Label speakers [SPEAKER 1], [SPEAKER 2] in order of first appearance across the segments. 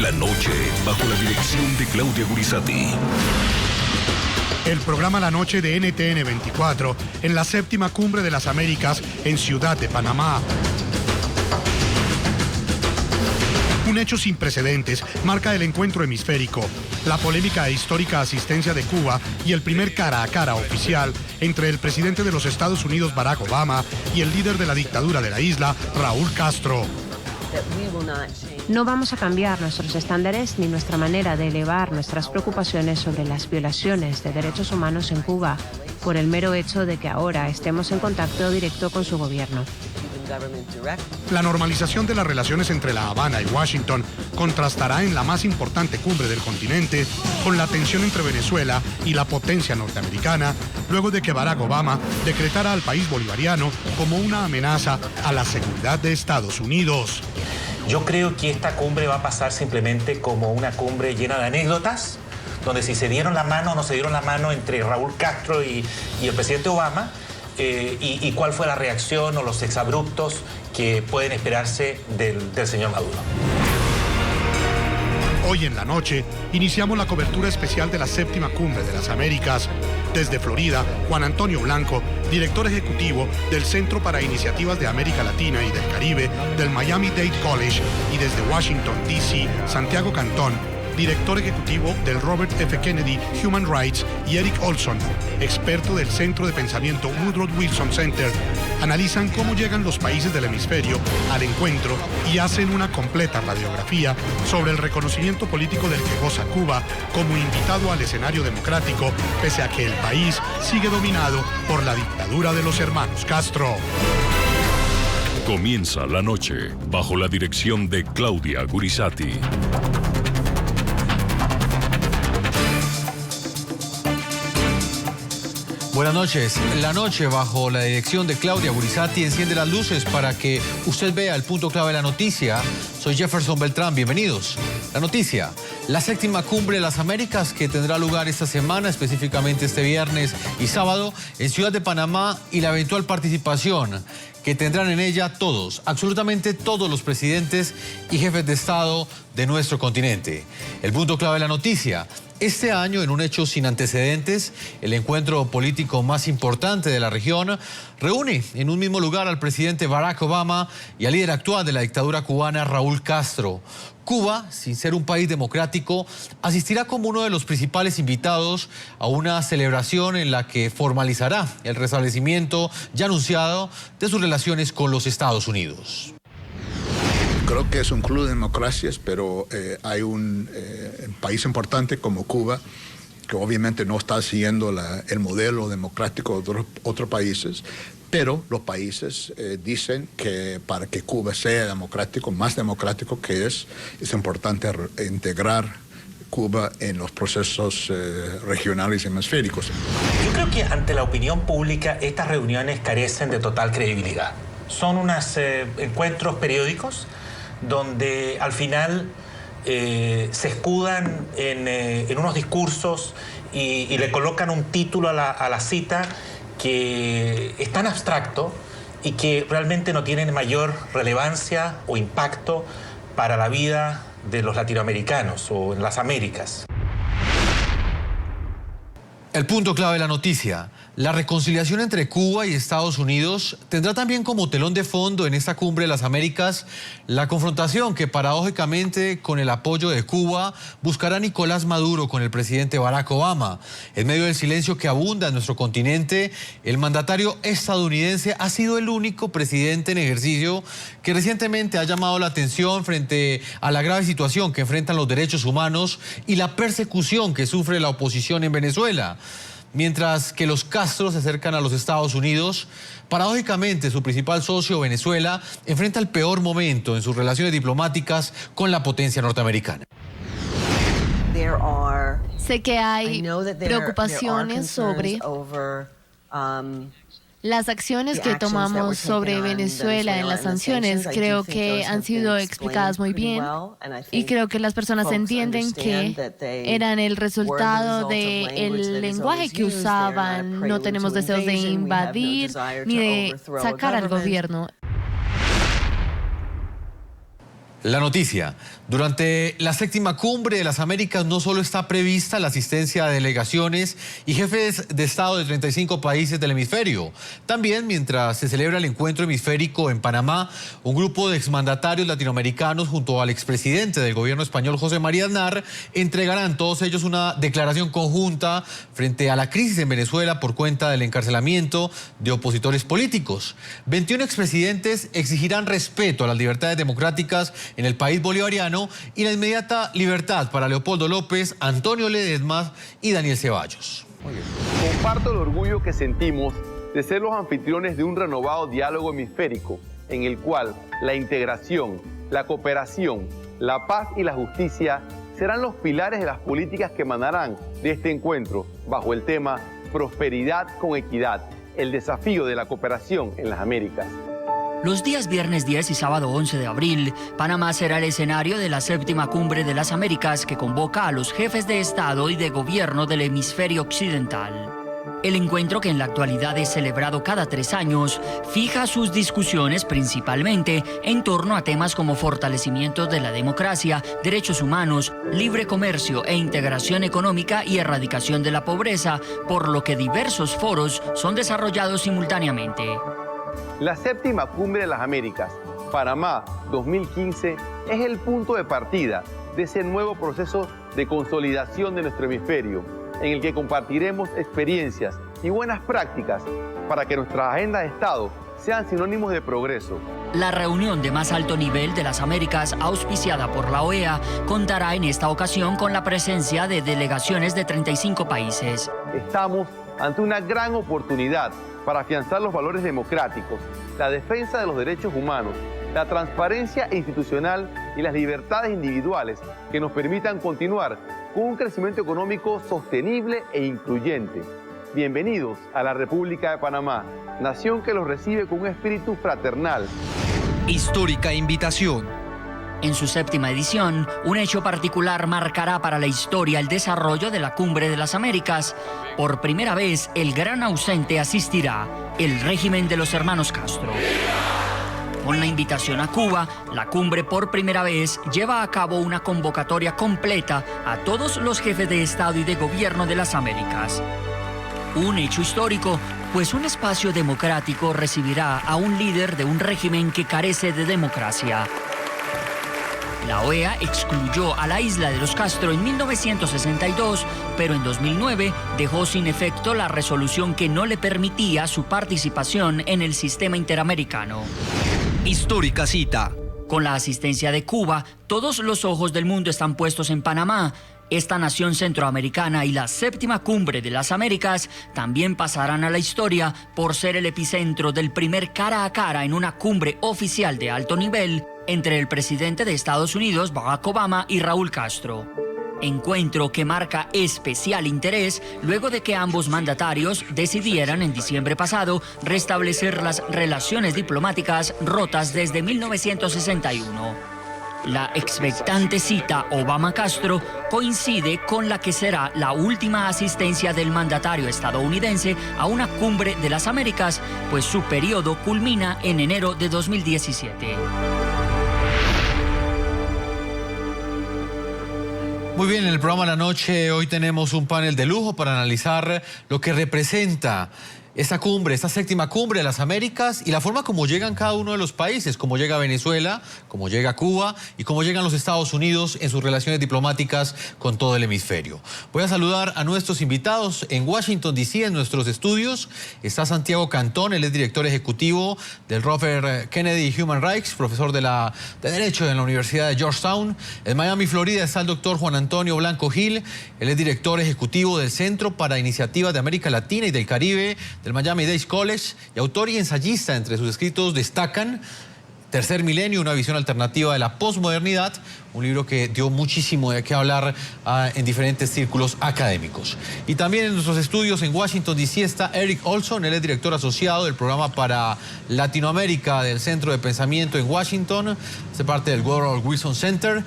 [SPEAKER 1] La noche, bajo la dirección de Claudia Gurizati.
[SPEAKER 2] El programa La Noche de NTN 24 en la 7ª Cumbre de las Américas en Ciudad de Panamá. Un hecho sin precedentes marca el encuentro hemisférico, la polémica e histórica asistencia de Cuba y el primer cara a cara oficial entre el presidente de los Estados Unidos Barack Obama y el líder de la dictadura de la isla, Raúl Castro.
[SPEAKER 3] No vamos a cambiar nuestros estándares ni nuestra manera de elevar nuestras preocupaciones sobre las violaciones de derechos humanos en Cuba por el mero hecho de que ahora estemos en contacto directo con su gobierno.
[SPEAKER 2] La normalización de las relaciones entre La Habana y Washington contrastará en la más importante cumbre del continente con la tensión entre Venezuela y la potencia norteamericana, luego de que Barack Obama decretara al país bolivariano como una amenaza a la seguridad de Estados Unidos.
[SPEAKER 4] Yo creo que esta cumbre va a pasar simplemente como una cumbre llena de anécdotas, donde si se dieron la mano o no se dieron la mano entre Raúl Castro y el presidente Obama, y cuál fue la reacción o los exabruptos que pueden esperarse del señor Maduro.
[SPEAKER 2] Hoy en la noche iniciamos la cobertura especial de la 7ª Cumbre de las Américas. Desde Florida, Juan Antonio Blanco, director ejecutivo del Centro para Iniciativas de América Latina y del Caribe del Miami-Dade College, y desde Washington, D.C., Santiago Cantón, director ejecutivo del Robert F. Kennedy Human Rights, y Eric Olson, experto del Centro de Pensamiento Woodrow Wilson Center, analizan cómo llegan los países del hemisferio al encuentro y hacen una completa radiografía sobre el reconocimiento político del que goza Cuba como invitado al escenario democrático, pese a que el país sigue dominado por la dictadura de los hermanos Castro.
[SPEAKER 1] Comienza la noche bajo la dirección de Claudia Gurizati.
[SPEAKER 5] Buenas noches. La noche, bajo la dirección de Claudia Gurizati, enciende las luces para que usted vea el punto clave de la noticia. Soy Jefferson Beltrán, bienvenidos. La noticia: la 7ª Cumbre de las Américas, que tendrá lugar esta semana, específicamente este viernes y sábado, en Ciudad de Panamá, y la eventual participación que tendrán en ella todos, absolutamente todos los presidentes y jefes de Estado de nuestro continente. El punto clave de la noticia: este año, en un hecho sin antecedentes, el encuentro político más importante de la región reúne en un mismo lugar al presidente Barack Obama y al líder actual de la dictadura cubana, Raúl Castro. Cuba, sin ser un país democrático, asistirá como uno de los principales invitados a una celebración en la que formalizará el restablecimiento ya anunciado de sus relaciones con los Estados Unidos.
[SPEAKER 6] Creo que es un club de democracias, pero hay un país importante como Cuba, que obviamente no está siguiendo el modelo democrático de otros países, pero los países dicen que para que Cuba sea democrático, más democrático que es importante integrar Cuba en los procesos regionales y hemisféricos.
[SPEAKER 4] Yo creo que ante la opinión pública estas reuniones carecen de total credibilidad. Son unos encuentros periódicos donde al final se escudan en unos discursos y le colocan un título a la cita que es tan abstracto y que realmente no tiene mayor relevancia o impacto para la vida de los latinoamericanos o en las Américas.
[SPEAKER 5] El punto clave de la noticia: la reconciliación entre Cuba y Estados Unidos tendrá también como telón de fondo en esta cumbre de las Américas la confrontación que, paradójicamente, con el apoyo de Cuba, buscará Nicolás Maduro con el presidente Barack Obama. En medio del silencio que abunda en nuestro continente, el mandatario estadounidense ha sido el único presidente en ejercicio que recientemente ha llamado la atención frente a la grave situación que enfrentan los derechos humanos y la persecución que sufre la oposición en Venezuela. Mientras que los Castro se acercan a los Estados Unidos, paradójicamente su principal socio, Venezuela, enfrenta el peor momento en sus relaciones diplomáticas con la potencia norteamericana.
[SPEAKER 7] Sé que hay preocupaciones sobre las acciones que tomamos sobre Venezuela en las sanciones. Creo que han sido explicadas muy bien y creo que las personas entienden que eran el resultado del lenguaje que usaban. No tenemos deseos de invadir ni de sacar al gobierno.
[SPEAKER 5] La noticia. Durante la séptima cumbre de las Américas no solo está prevista la asistencia de delegaciones y jefes de Estado de 35 países del hemisferio. También, mientras se celebra el encuentro hemisférico en Panamá, un grupo de exmandatarios latinoamericanos junto al expresidente del gobierno español, José María Aznar, entregarán todos ellos una declaración conjunta frente a la crisis en Venezuela por cuenta del encarcelamiento de opositores políticos. 21 expresidentes exigirán respeto a las libertades democráticas en el país bolivariano y la inmediata libertad para Leopoldo López, Antonio Ledesma y Daniel Ceballos.
[SPEAKER 8] Comparto el orgullo que sentimos de ser los anfitriones de un renovado diálogo hemisférico en el cual la integración, la cooperación, la paz y la justicia serán los pilares de las políticas que emanarán de este encuentro bajo el tema Prosperidad con Equidad, el desafío de la cooperación en las Américas.
[SPEAKER 9] Los días viernes 10 y sábado 11 de abril, Panamá será el escenario de la séptima cumbre de las Américas que convoca a los jefes de Estado y de Gobierno del hemisferio occidental. El encuentro, que en la actualidad es celebrado cada 3 años, fija sus discusiones principalmente en torno a temas como fortalecimiento de la democracia, derechos humanos, libre comercio e integración económica y erradicación de la pobreza, por lo que diversos foros son desarrollados simultáneamente.
[SPEAKER 8] La séptima cumbre de las Américas, Panamá 2015, es el punto de partida de ese nuevo proceso de consolidación de nuestro hemisferio, en el que compartiremos experiencias y buenas prácticas para que nuestras agendas de Estado sean sinónimos de progreso.
[SPEAKER 9] La reunión de más alto nivel de las Américas, auspiciada por la OEA, contará en esta ocasión con la presencia de delegaciones de 35 países.
[SPEAKER 8] Estamos ante una gran oportunidad para afianzar los valores democráticos, la defensa de los derechos humanos, la transparencia institucional y las libertades individuales que nos permitan continuar con un crecimiento económico sostenible e incluyente. Bienvenidos a la República de Panamá, nación que los recibe con un espíritu fraternal.
[SPEAKER 10] Histórica invitación.
[SPEAKER 9] En su séptima edición, un hecho particular marcará para la historia el desarrollo de la Cumbre de las Américas. Por primera vez, el gran ausente asistirá, el régimen de los hermanos Castro. Con la invitación a Cuba, la cumbre por primera vez lleva a cabo una convocatoria completa a todos los jefes de Estado y de Gobierno de las Américas. Un hecho histórico, pues un espacio democrático recibirá a un líder de un régimen que carece de democracia. La OEA excluyó a la isla de los Castro en 1962, pero en 2009 dejó sin efecto la resolución que no le permitía su participación en el sistema interamericano.
[SPEAKER 10] Histórica cita.
[SPEAKER 9] Con la asistencia de Cuba, todos los ojos del mundo están puestos en Panamá. Esta nación centroamericana y la séptima cumbre de las Américas también pasarán a la historia por ser el epicentro del primer cara a cara en una cumbre oficial de alto nivel entre el presidente de Estados Unidos, Barack Obama, y Raúl Castro. Encuentro que marca especial interés luego de que ambos mandatarios decidieran en diciembre pasado restablecer las relaciones diplomáticas rotas desde 1961. La expectante cita Obama-Castro coincide con la que será la última asistencia del mandatario estadounidense a una cumbre de las Américas, pues su periodo culmina en enero de 2017.
[SPEAKER 5] Muy bien, en el programa de la noche hoy tenemos un panel de lujo para analizar lo que representa esta cumbre, esta séptima cumbre de las Américas y la forma como llegan cada uno de los países, como llega Venezuela, como llega Cuba y como llegan los Estados Unidos en sus relaciones diplomáticas con todo el hemisferio. Voy a saludar a nuestros invitados en Washington, D.C., en nuestros estudios. Está Santiago Cantón, él es director ejecutivo del Robert Kennedy Human Rights, profesor de Derecho en la Universidad de Georgetown. En Miami, Florida, está el doctor Juan Antonio Blanco Gil, él es director ejecutivo del Centro para Iniciativas de América Latina y del Caribe del Miami-Dade College, y autor y ensayista. Entre sus escritos destacan Tercer Milenio, una visión alternativa de la posmodernidad, un libro que dio muchísimo de qué hablar en diferentes círculos académicos. Y también en nuestros estudios en Washington, D.C. está Eric Olson, él es director asociado del programa para Latinoamérica del Centro de Pensamiento en Washington, hace parte del Woodrow Wilson Center.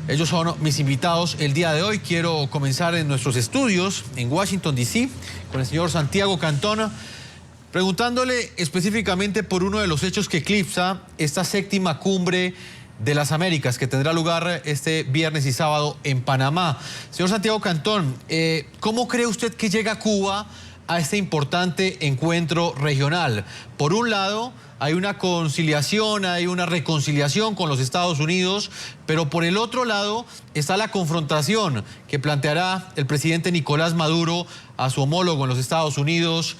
[SPEAKER 5] Ellos son mis invitados el día de hoy. Quiero comenzar en nuestros estudios en Washington, D.C., con el señor Santiago Cantón, preguntándole específicamente por uno de los hechos que eclipsa esta séptima cumbre de las Américas, que tendrá lugar este viernes y sábado en Panamá. Señor Santiago Cantón, ¿cómo cree usted que llega Cuba a este importante encuentro regional? Por un lado, hay una conciliación, hay una reconciliación con los Estados Unidos, pero por el otro lado está la confrontación que planteará el presidente Nicolás Maduro a su homólogo en los Estados Unidos,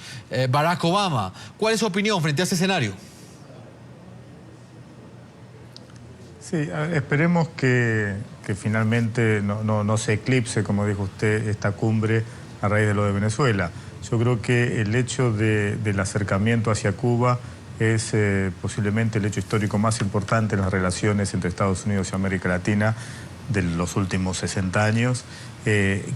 [SPEAKER 5] Barack Obama. ¿Cuál es su opinión frente a este escenario?
[SPEAKER 11] Sí, esperemos que finalmente no se eclipse, como dijo usted, esta cumbre a raíz de lo de Venezuela. Yo creo que el hecho del acercamiento hacia Cuba es posiblemente el hecho histórico más importante en las relaciones entre Estados Unidos y América Latina de los últimos 60 años.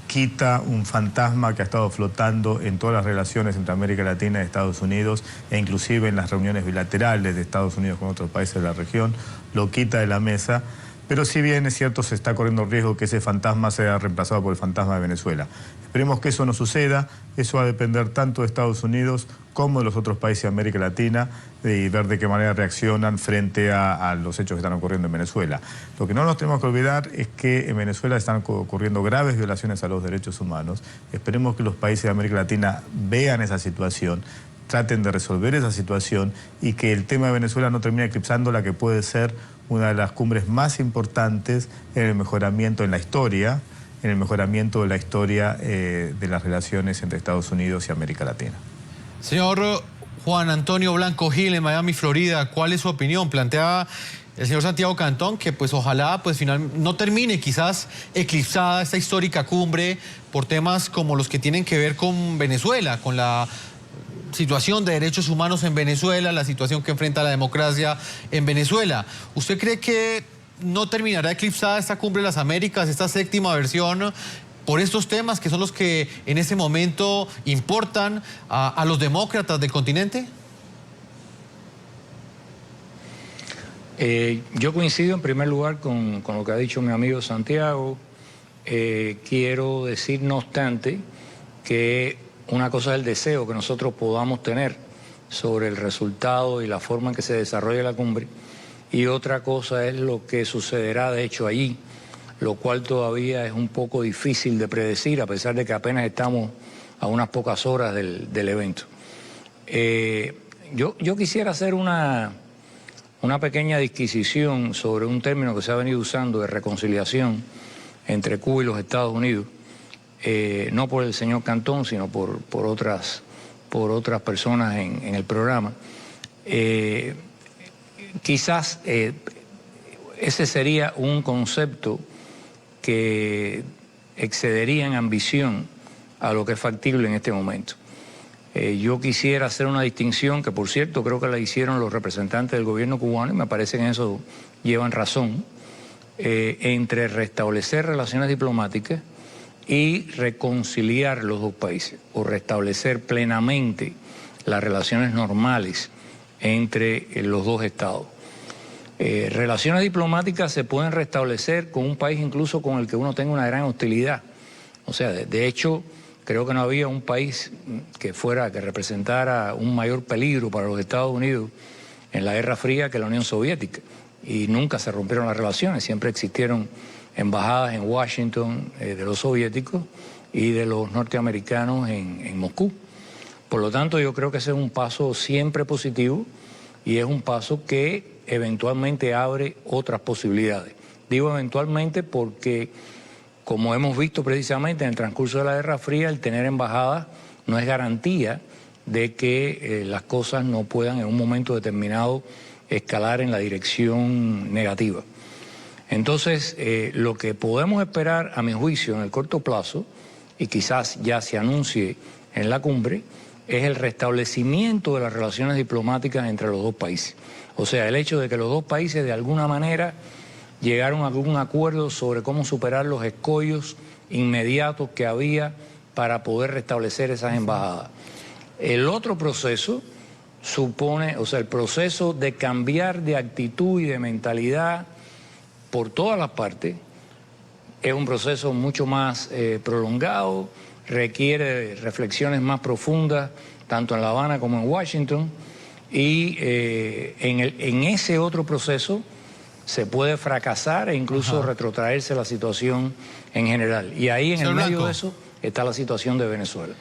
[SPEAKER 11] Quita un fantasma que ha estado flotando en todas las relaciones entre América Latina y Estados Unidos, e inclusive en las reuniones bilaterales de Estados Unidos con otros países de la región, lo quita de la mesa. Pero si bien es cierto, se está corriendo riesgo que ese fantasma sea reemplazado por el fantasma de Venezuela. Esperemos que eso no suceda. Eso va a depender tanto de Estados Unidos como de los otros países de América Latina, y ver de qué manera reaccionan frente a los hechos que están ocurriendo en Venezuela. Lo que no nos tenemos que olvidar es que en Venezuela están ocurriendo graves violaciones a los derechos humanos. Esperemos que los países de América Latina vean esa situación, traten de resolver esa situación, y que el tema de Venezuela no termine eclipsando la que puede ser una de las cumbres más importantes en el mejoramiento en la historia, de las relaciones entre Estados Unidos y América Latina.
[SPEAKER 5] Señor Juan Antonio Blanco Gil, en Miami, Florida, ¿cuál es su opinión? Plantea el señor Santiago Cantón que pues ojalá pues finalmente no termine quizás eclipsada esta histórica cumbre por temas como los que tienen que ver con Venezuela, con la situación de derechos humanos en Venezuela, la situación que enfrenta la democracia en Venezuela. ¿Usted cree que no terminará eclipsada esta cumbre de las Américas, esta séptima versión, por estos temas que son los que en ese momento importan a los demócratas del continente?
[SPEAKER 12] Yo coincido en primer lugar con lo que ha dicho mi amigo Santiago. Quiero decir, no obstante, que una cosa es el deseo que nosotros podamos tener sobre el resultado y la forma en que se desarrolla la cumbre, y otra cosa es lo que sucederá de hecho allí, lo cual todavía es un poco difícil de predecir, a pesar de que apenas estamos a unas pocas horas del evento. Yo quisiera hacer una pequeña disquisición sobre un término que se ha venido usando de reconciliación entre Cuba y los Estados Unidos. No por el señor Cantón, sino por otras personas en el programa. Quizás ese sería un concepto que excedería en ambición a lo que es factible en este momento. Yo quisiera hacer una distinción, que por cierto creo que la hicieron los representantes del gobierno cubano, y me parece que en eso llevan razón, entre restablecer relaciones diplomáticas y reconciliar los dos países, o restablecer plenamente las relaciones normales entre los dos estados. Relaciones diplomáticas se pueden restablecer con un país incluso con el que uno tenga una gran hostilidad. O sea, de hecho, creo que no había un país que representara un mayor peligro para los Estados Unidos en la Guerra Fría que la Unión Soviética. Y nunca se rompieron las relaciones, siempre existieron embajadas en Washington de los soviéticos y de los norteamericanos en Moscú. Por lo tanto, yo creo que ese es un paso siempre positivo, y es un paso que eventualmente abre otras posibilidades. Digo eventualmente porque, como hemos visto precisamente en el transcurso de la Guerra Fría, el tener embajadas no es garantía de que las cosas no puedan en un momento determinado escalar en la dirección negativa. Entonces, lo que podemos esperar, a mi juicio, en el corto plazo, y quizás ya se anuncie en la cumbre, es el restablecimiento de las relaciones diplomáticas entre los dos países. O sea, el hecho de que los dos países de alguna manera llegaron a algún acuerdo sobre cómo superar los escollos inmediatos que había para poder restablecer esas embajadas. El otro proceso supone, o sea, el proceso de cambiar de actitud y de mentalidad por todas las partes, es un proceso mucho más prolongado, requiere reflexiones más profundas, tanto en La Habana como en Washington, y en ese otro proceso se puede fracasar e incluso retrotraerse la situación en general. Y ahí en el medio de eso está la situación de Venezuela.